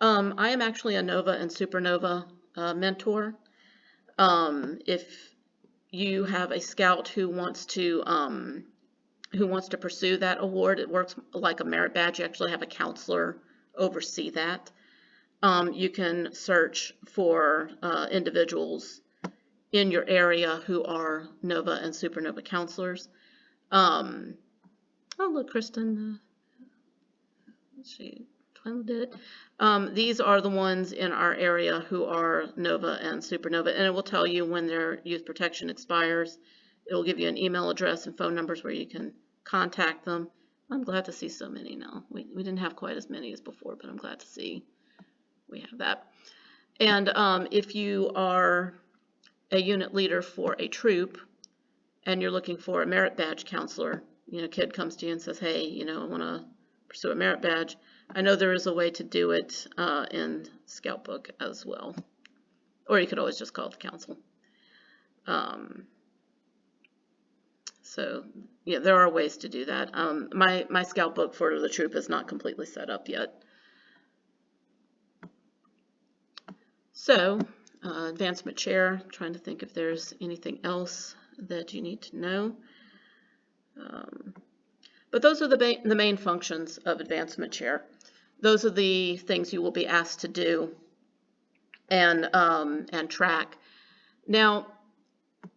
I am actually a Nova and Supernova mentor. If you have a Scout who wants to pursue that award, it works like a merit badge. You actually have a counselor oversee that. You can search for individuals in your area who are Nova and Supernova counselors. Oh, look, Kristen. She finally did it. These are the ones in our area who are Nova and Supernova, and it will tell you when their youth protection expires. It will give you an email address and phone numbers where you can contact them. I'm glad to see so many now. We didn't have quite as many as before, but I'm glad to see we have that. And if you are a unit leader for a troop and you're looking for a merit badge counselor, you know, a kid comes to you and says, hey, you know, I want to pursue a merit badge. I know there is a way to do it in Scoutbook as well. Or you could always just call the council. So yeah, there are ways to do that. My Scoutbook for the troop is not completely set up yet. So advancement chair. I'm trying to think if there's anything else that you need to know. But those are the main functions of advancement chair. Those are the things you will be asked to do and track. Now,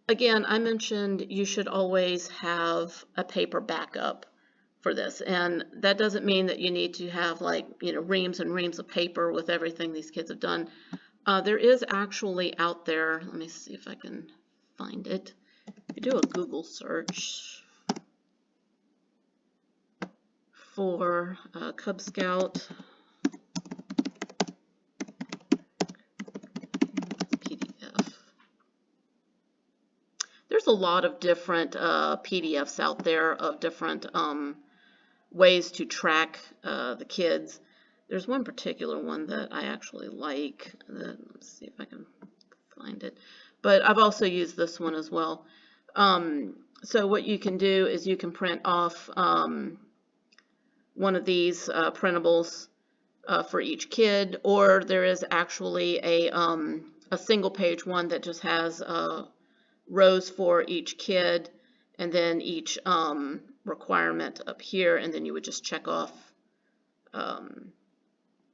again, I mentioned you should always have a paper backup for this, and that doesn't mean that you need to have, like, reams and reams of paper with everything these kids have done. There is actually out there, let me see if I can find it. If you do a Google search for Cub Scout PDF, there's a lot of different PDFs out there of different ways to track the kids. There's one particular one that I actually like. Let's see if I can find it. But I've also used this one as well. So what you can do is you can print off one of these printables for each kid, or there is actually a single page one that just has rows for each kid, and then each requirement up here, and then you would just check off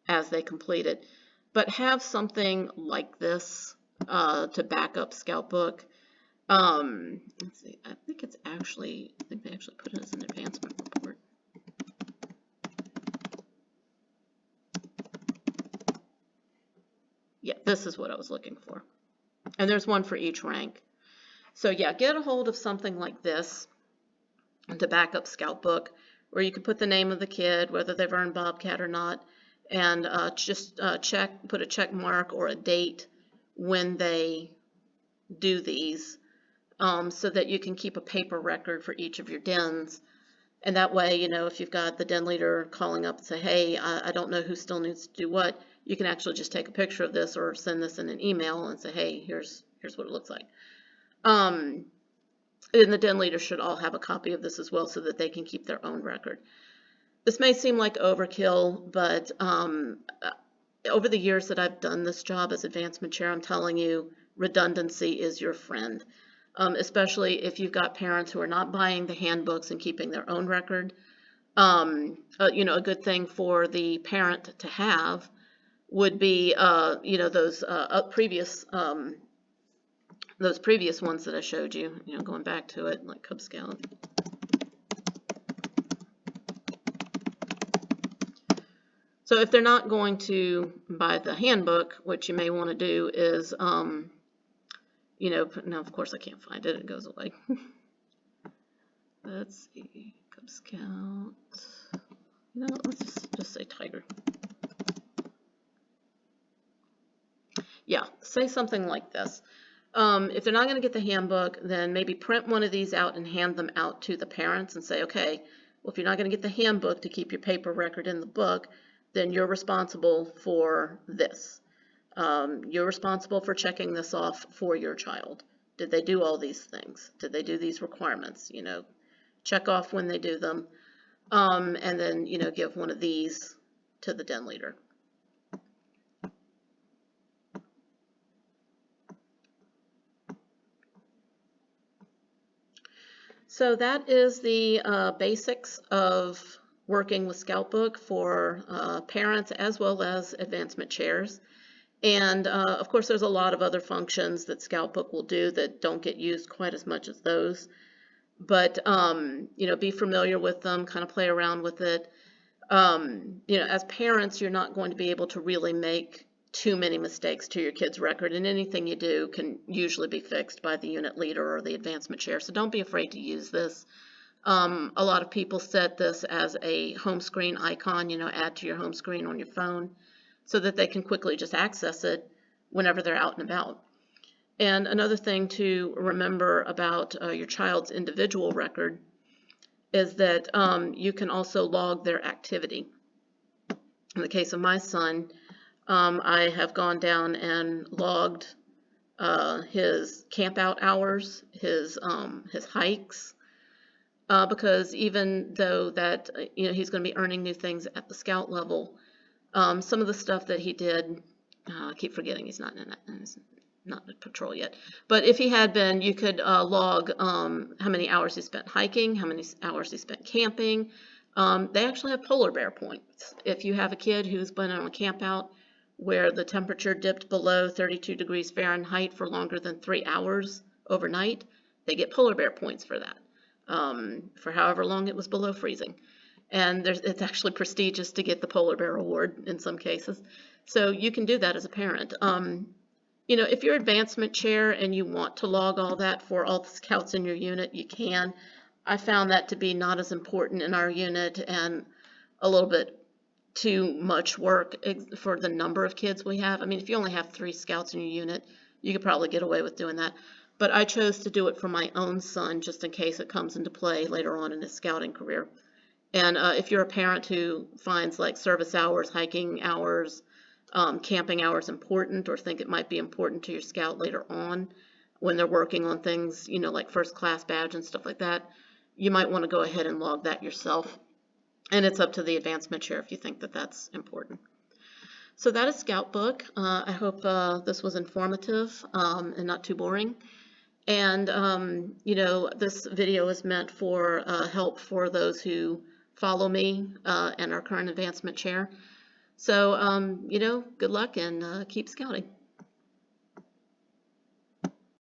as they complete it. But have something like this to back up Scoutbook. Let's see, I think they actually put it as an advancement report. Yeah, this is what I was looking for. And there's one for each rank. So yeah, get a hold of something like this to back up Scoutbook, where you can put the name of the kid, whether they've earned Bobcat or not, and just put a check mark or a date when they do these, so that you can keep a paper record for each of your dens. And that way, if you've got the den leader calling up and say, hey, I don't know who still needs to do what, you can actually just take a picture of this or send this in an email and say, hey, here's what it looks like. And the den leader should all have a copy of this as well, so that they can keep their own record. This may seem like overkill, but over the years that I've done this job as advancement chair, I'm telling you, redundancy is your friend, especially if you've got parents who are not buying the handbooks and keeping their own record. A good thing for the parent to have would be, those previous ones that I showed you, going back to it, like Cub Scout. So if they're not going to buy the handbook, what you may want to do is, now of course I can't find it, it goes away. Let's see, Cub Scout, let's just say Tiger. Yeah, say something like this. If they're not going to get the handbook, then maybe print one of these out and hand them out to the parents and say, okay, well, if you're not going to get the handbook to keep your paper record in the book, then you're responsible for this. You're responsible for checking this off for your child. Did they do all these things? Did they do these requirements? Check off when they do them, and then, give one of these to the den leader. So that is the basics of working with Scoutbook for parents as well as advancement chairs. And of course, there's a lot of other functions that Scoutbook will do that don't get used quite as much as those. But be familiar with them, kind of play around with it. As parents, you're not going to be able to really make too many mistakes to your kid's record, and anything you do can usually be fixed by the unit leader or the advancement chair, so don't be afraid to use this. A lot of people set this as a home screen icon, add to your home screen on your phone, so that they can quickly just access it whenever they're out and about. And another thing to remember about your child's individual record is that you can also log their activity. In the case of my son, I have gone down and logged his camp out hours, his hikes, because even though that he's going to be earning new things at the Scout level, some of the stuff that he did, I keep forgetting he's not in not a patrol yet, but if he had been, you could log how many hours he spent hiking, how many hours he spent camping. They actually have polar bear points. If you have a kid who's been on a camp out where the temperature dipped below 32 degrees Fahrenheit for longer than 3 hours overnight, they get polar bear points for that, for however long it was below freezing. And it's actually prestigious to get the polar bear award in some cases. So you can do that as a parent. If you're advancement chair and you want to log all that for all the scouts in your unit, you can. I found that to be not as important in our unit and a little bit too much work for the number of kids we have. I mean, if you only have 3 scouts in your unit, you could probably get away with doing that. But I chose to do it for my own son just in case it comes into play later on in his scouting career. And if you're a parent who finds like service hours, hiking hours, camping hours important, or think it might be important to your scout later on when they're working on things, like first class badge and stuff like that, you might want to go ahead and log that yourself. And it's up to the advancement chair if you think that that's important. So that is Scoutbook. I hope this was informative and not too boring. And, this video is meant for help for those who follow me and our current advancement chair. So, good luck and keep scouting.